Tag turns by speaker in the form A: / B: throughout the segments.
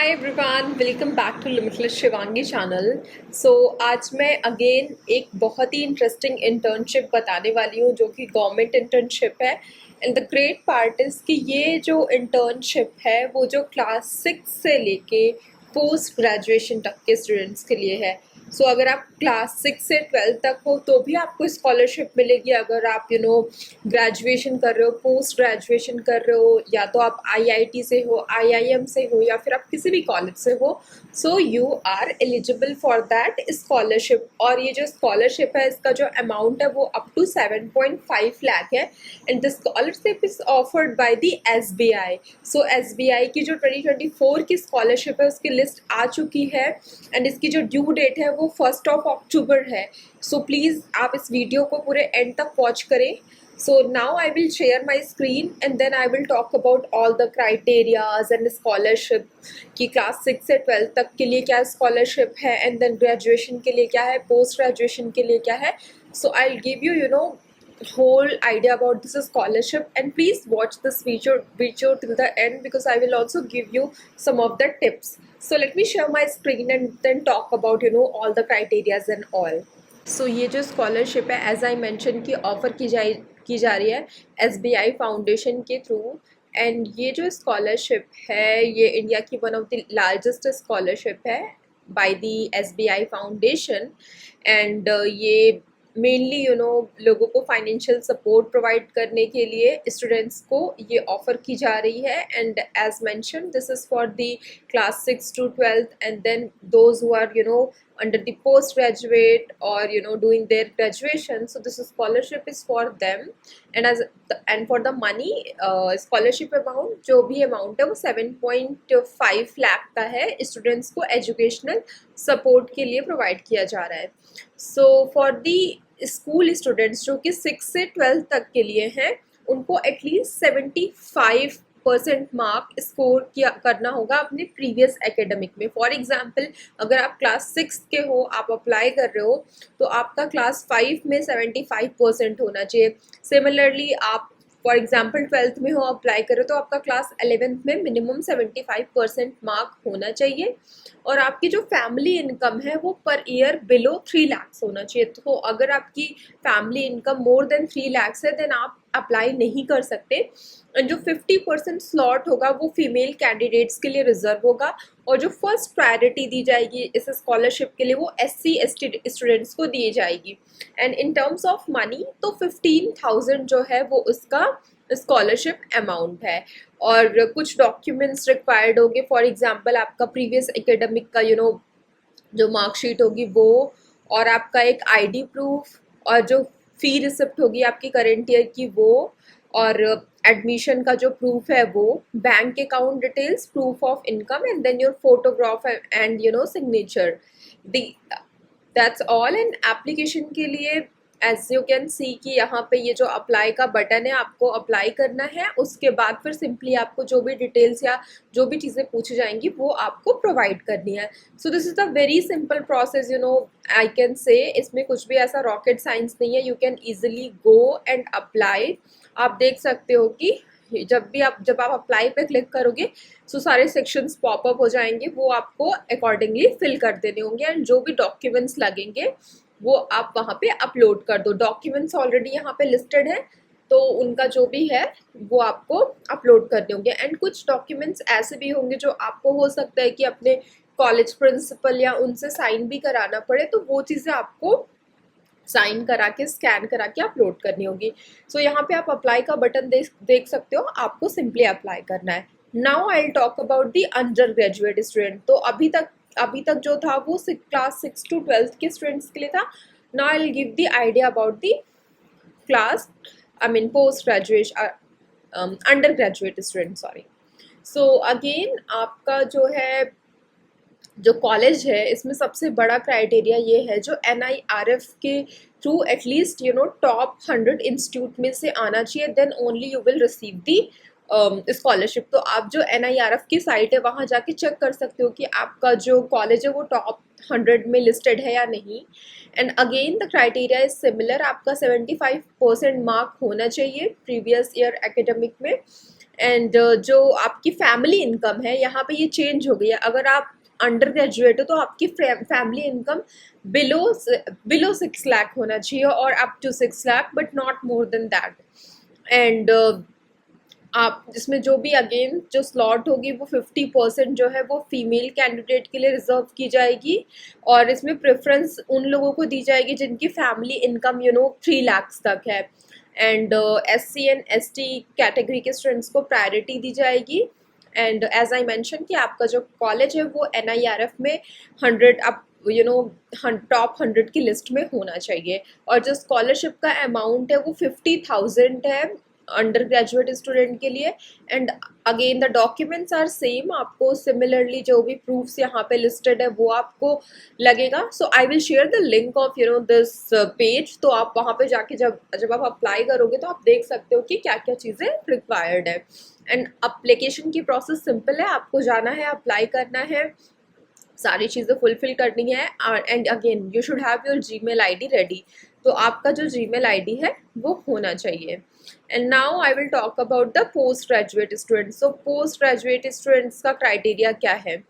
A: Hi everyone, welcome back to limitless Shivangi channel. So आज मैं again एक बहुत ही इंटरेस्टिंग इंटर्नशिप बताने वाली हूँ जो कि गवर्नमेंट इंटर्नशिप है। And the great part is कि ये जो इंटर्नशिप है वो जो क्लास 6 से लेके पोस्ट ग्रेजुएशन तक के स्टूडेंट्स के लिए है। सो अगर आप क्लास 6 से 12 तक हो तो भी आपको स्कॉलरशिप मिलेगी। अगर आप ग्रेजुएशन कर रहे हो, पोस्ट ग्रेजुएशन कर रहे हो, या तो आप आईआईटी से हो, आईआईएम से हो, या फिर आप किसी भी कॉलेज से हो, so you are eligible for that scholarship. और ये जो स्कॉलरशिप है इसका जो अमाउंट है वो अप टू 7.5 लाख है। And the scholarship is offered by the SBI. So SBI की जो 2024 की स्कॉलरशिप है उसकी लिस्ट आ चुकी है। एंड इसकी जो ड्यू डेट है वो 1 अक्टूबर है। सो प्लीज़ आप इस वीडियो को पूरे एंड तक वॉच करें। So now I will share my screen and then I will talk about all the criterias and scholarship कि क्लास 6 से 12 तक के लिए क्या स्कॉलरशिप है, एंड देन ग्रेजुएशन के लिए क्या है, पोस्ट ग्रेजुएशन के लिए क्या है. So I'll give you whole idea about this scholarship, and please watch this video till the end because I will also give you some of the tips. So let me share my screen and then talk about all the criterias and all. सो ये जो scholarship है as I mention की offer की जा रही है SBI foundation के through. And ये जो स्कॉलरशिप है ये इंडिया की one of the largest scholarship है by the SBI foundation. And ये मेनली लोगों को फाइनेंशियल सपोर्ट प्रोवाइड करने के लिए स्टूडेंट्स को ये ऑफ़र की जा रही है। And as mention this is for the class 6 to 12 and then those who are under the postgraduate or doing their graduation. So this scholarship is for them. And for the money, scholarship amount जो भी amount है वो 7.5 लाख का है। Students को educational support के लिए provide किया जा रहा है। So for the school students जो कि 6 से 12 तक के लिए हैं उनको एटलीस्ट 75% मार्क स्कोर करना होगा अपने प्रीवियस एकेडमिक में। फॉर एग्जांपल अगर आप क्लास 6 के हो, आप अप्लाई कर रहे हो, तो आपका क्लास 5 में 75% होना चाहिए। सिमिलरली आप फॉर एग्जाम्पल 12th में हो, अप्लाई करो, तो आपका क्लास 11th में मिनिमम 75% मार्क होना चाहिए। और आपकी जो फैमिली इनकम है वो पर ईयर बिलो 3 लाख होना चाहिए। तो अगर आपकी family income more than 3 lakh है देन आप अप्लाई नहीं कर सकते। एंड जो 50% स्लॉट होगा वो फीमेल कैंडिडेट्स के लिए रिजर्व होगा। और जो फर्स्ट प्रायोरिटी दी जाएगी इस स्कॉलरशिप के लिए वो SC ST स्टूडेंट्स को दी जाएगी। And in terms of money तो 15,000 जो है वो उसका स्कॉलरशिप अमाउंट है। और कुछ डॉक्यूमेंट्स रिक्वायर्ड होंगे। फॉर एग्जांपल आपका प्रीवियस एकेडमिक का जो मार्कशीट होगी वो, और आपका एक ID प्रूफ, और जो फ़ी रिसिप्ट होगी आपकी करंट ईयर की वो, और एडमिशन का जो प्रूफ है वो, bank account details, proof of income, and then your photograph and signature. That's all. And application के लिए एज यू कैन सी कि यहाँ पे ये जो अप्लाई का बटन है आपको अप्लाई करना है। उसके बाद फिर सिंपली आपको जो भी डिटेल्स या जो भी चीज़ें पूछी जाएंगी वो आपको प्रोवाइड करनी है। So this is a very simple process, I can say. इसमें कुछ भी ऐसा रॉकेट साइंस नहीं है। You can easily go and apply. आप देख सकते हो कि जब आप अप्लाई पे क्लिक करोगे सो सारे सेक्शंस पॉपअप हो जाएंगे, वो आपको अकॉर्डिंगली फिल कर देने होंगे। एंड जो भी डॉक्यूमेंट्स लगेंगे वो आप वहाँ पे अपलोड कर दो। डॉक्यूमेंट्स ऑलरेडी यहाँ पे लिस्टेड है तो उनका जो भी है वो आपको अपलोड करने होंगे। एंड कुछ डॉक्यूमेंट्स ऐसे भी होंगे जो आपको हो सकता है कि अपने कॉलेज प्रिंसिपल या उनसे साइन भी कराना पड़े, तो वो चीज़ें आपको साइन करा के स्कैन करा के अपलोड करनी होगी। सो यहाँ पे आप अप्लाई का बटन देख सकते हो, आपको सिंपली अप्लाई करना है। Now I will talk about the under graduate student. तो अभी तक जो था वो क्लास 6 to 12 के स्टूडेंट्स के लिए था। Now I will give the idea about the class post graduation under graduate student, sorry. So again आपका जो है जो कॉलेज है इसमें सबसे बड़ा क्राइटेरिया ये है जो NIRF के थ्रू एटलीस्ट टॉप 100 इंस्टीट्यूट में से आना चाहिए, then only you will receive the scholarship. तो आप जो NIRF की साइट है वहाँ जाके चेक कर सकते हो कि आपका जो कॉलेज है वो टॉप 100 में लिस्टेड है या नहीं। And again the criteria is similar. आपका 75% मार्क होना चाहिए प्रीवियस ईयर एकेडमिक में। एंड जो आपकी फैमिली इनकम है यहाँ पे ये चेंज हो गई है। अगर आप अंडर ग्रेजुएट हो तो आपकी फैमिली इनकम बिलो 6 लाख होना चाहिए और up to 6 lakh, but not more than that. And आप इसमें जो भी अगेन जो स्लॉट होगी वो 50% जो है वो फीमेल कैंडिडेट के लिए रिजर्व की जाएगी, और इसमें प्रेफरेंस उन लोगों को दी जाएगी जिनकी फैमिली इनकम 3 लाख तक है। And SC and ST category के स्टूडेंट्स को प्रायोरिटी दी जाएगी। एंड एज आई मेंशन कि आपका जो कॉलेज है वो NIRF में 100 अप टॉप 100 की लिस्ट में होना चाहिए। और जो स्कॉलरशिप का अमाउंट है वो 50,000 है अंडर ग्रेजुएट स्टूडेंट के लिए। And again the documents are same, आपको सिमिलरली जो भी प्रूफ्स यहाँ पे लिस्टेड है वो आपको लगेगा। So I will share the link of this page, तो आप वहाँ पे जाके जब आप अप्लाई करोगे तो आप देख सकते हो कि क्या क्या चीज़ें रिक्वायर्ड है। एंड अप्लीकेशन की प्रोसेस सिंपल है, आपको जाना है, अप्लाई करना है, सारी चीज़ें फुलफिल करनी है। And again you should have your Gmail ID ready, तो आपका जो जीमेल आईडी है वो होना चाहिए। And now I will talk about the post graduate students. So post graduate students का क्राइटेरिया क्या है?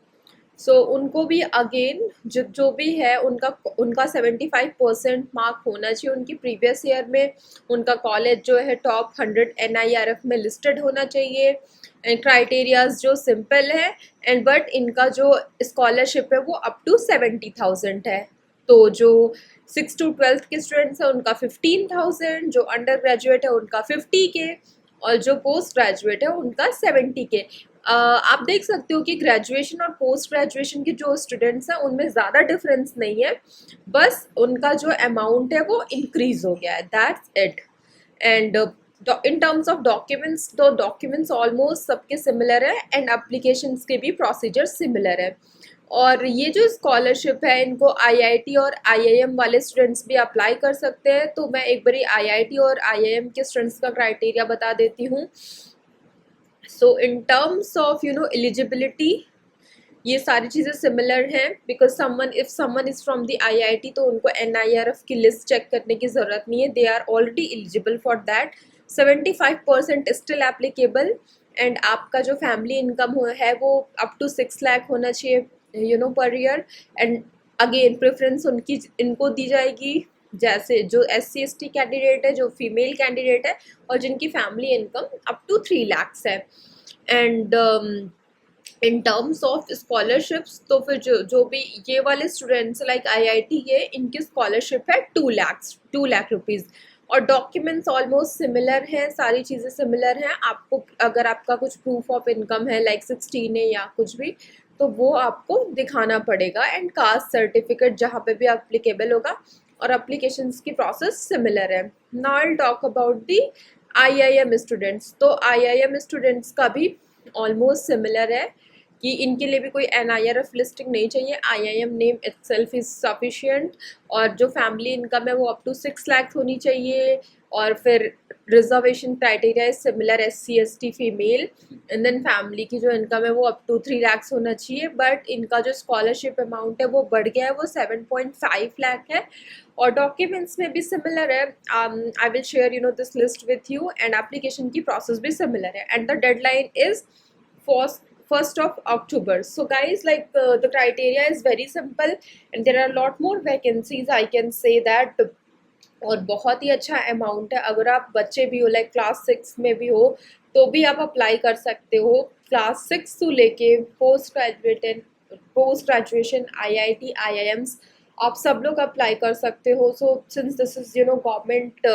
A: सो उनको भी अगेन जो भी है उनका 75% मार्क होना चाहिए। उनकी प्रीवियस ईयर में उनका कॉलेज जो है टॉप 100 NIRF में लिस्टेड होना चाहिए। एंड क्राइटेरियाज जो सिंपल है, एंड बट इनका जो स्कॉलरशिप है वो अप टू 70,000 है। तो जो 6 to 12 के स्टूडेंट्स हैं उनका 15,000, जो अंडर ग्रेजुएट है उनका 50K, और जो पोस्ट ग्रेजुएट है उनका 70K। आप देख सकते हो कि ग्रेजुएशन और पोस्ट ग्रेजुएशन के जो स्टूडेंट्स हैं उनमें ज़्यादा डिफरेंस नहीं है, बस उनका जो अमाउंट है वो इंक्रीज हो गया है, that's it. And in terms of documents, तो डॉक्यूमेंट्स ऑलमोस्ट सबके सिमिलर है, एंड एप्लीकेशंस के भी प्रोसीजर सिमिलर है। और ये जो स्कॉलरशिप है इनको IIT और IIM वाले स्टूडेंट्स भी अप्लाई कर सकते हैं। तो मैं एक बारी IIT और IIM के स्टूडेंट्स का क्राइटेरिया बता देती हूँ। सो इन टर्म्स ऑफ एलिजिबिलिटी ये सारी चीज़ें सिमिलर हैं, because if someone is from the IIT तो उनको NIRF की लिस्ट चेक करने की ज़रूरत नहीं है, they are already eligible for that. 75% still applicable. And आपका जो फैमिली इनकम है वो अप टू 6 लाख होना चाहिए per year. And again preference इनको दी जाएगी जैसे जो SC ST कैंडिडेट है, जो फीमेल कैंडिडेट है, और जिनकी family income up to 3 lakh है। And in terms of scholarships तो फिर जो भी ये वाले स्टूडेंट्स लाइक IIT के, इनकी स्कॉलरशिप है 2 लाख रुपीज़। और डॉक्यूमेंट्स ऑलमोस्ट सिमिलर हैं, सारी चीज़ें सिमिलर हैं। आपको अगर आपका कुछ प्रूफ ऑफ इनकम है लाइक 16 है या कुछ भी, तो वो आपको दिखाना पड़ेगा। एंड कास्ट सर्टिफिकेट जहाँ पे भी अप्लीकेबल होगा, और अप्लीकेशंस की प्रोसेस सिमिलर है। Now I will talk about the IIM students. तो IIM स्टूडेंट्स का भी ऑलमोस्ट सिमिलर है कि इनके लिए भी कोई NIRF लिस्टिंग नहीं चाहिए, IIM name itself is sufficient. और जो फैमिली इनकम है वो अप टू 6 लाख होनी चाहिए। और फिर reservation criteria is similar, SC ST female. And then family की जो इनकम है वो अप टू 3 लाख होना चाहिए। बट इनका जो स्कॉलरशिप अमाउंट है वो बढ़ गया है, वो 7.5 लाख है। और डॉक्यूमेंट्स में भी सिमिलर है। आई will share this list with you. And application की प्रोसेस भी सिमिलर है। And the deadline is 1st of October. So guys, like the criteria is very simple, and there are a lot more vacancies, I can say that. और बहुत ही अच्छा amount है। अगर आप बच्चे भी हो लाइक क्लास 6 में भी हो तो भी आप अप्लाई कर सकते हो। क्लास 6 से लेके पोस्ट ग्रेजुएशन IIT IIMs आप सब लोग अप्लाई कर सकते हो। So since this is government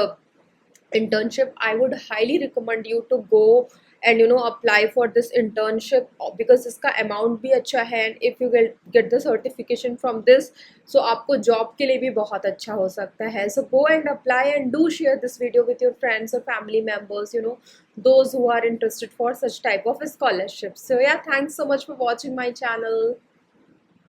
A: internship, I would highly recommend you to go and apply for this internship, because इसका amount भी अच्छा है। and if you get the certification from this, so आपको job के लिए भी बहुत अच्छा हो सकता है। So go and apply, and do share this video with your friends or family members, those who are interested for such type of scholarships. So yeah, thanks so much for watching my channel.